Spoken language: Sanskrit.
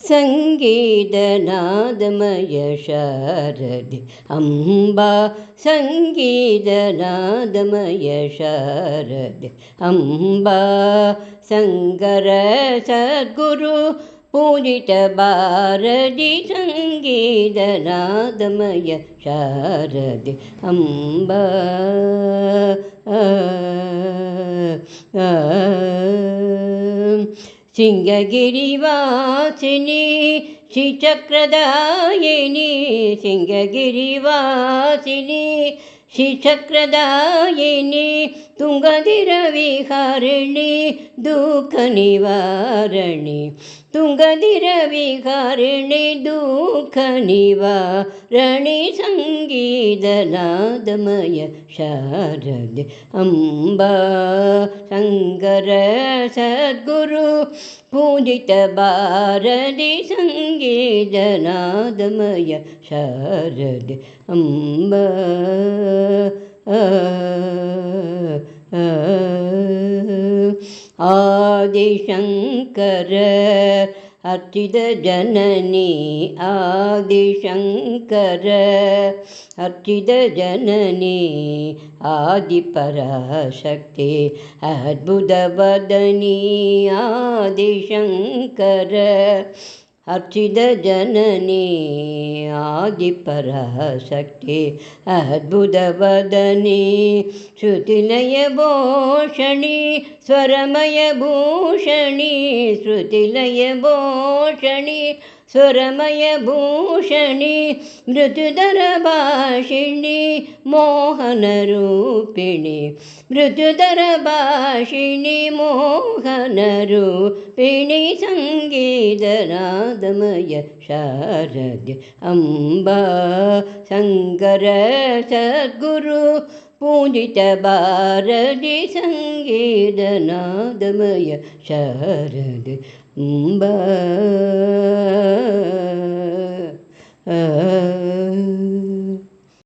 ಸಂಗೀತನಾದಮಯ ಶಾರದೆ ಅಂಬಾ ಸಂಗೀತನಾದಮಯ ಶಾರದೆ ಅಂಬಾ ಸಂಗರ ಸದ್ಗುರು पूजित बारदि संगीतनादमय शारदे अम्बा सिंहगिरिवासिनी श्रीचक्रदायिनी सिंहगिरिवासिनी श्रीचक्रदायिनी तुंगधिरविहारिणी दुःखनिवारिणी तुंगधिरविहारिणी दुःखनिवारिणी संगीतनादमय शारदे अम्बा शंकर सद्गुरु पूजित बारदि संगीतनादमय शारदे अम्बा आदिशंकर अर्चित जननी आदिशंकर अर्चित जननी आदिपराशक्ति अद्भुत वदनी आदिशंकर अर्चित जननी आदिपराशक्ति अद्भुत वदनी श्रुतिलय भूषणी स्वरमय भूषणी श्रुतिलय भूषणी स्वरमय भूषणी मृत्युधर भाषिणी मोहन रूपिणी मृत्युधर भाषिणी मोहन रूपिणी संगीतनादमय शारदे अम्बा शंकर सद्गुरु पूजित बारदि संगीतनादमय शारदे अम्बा।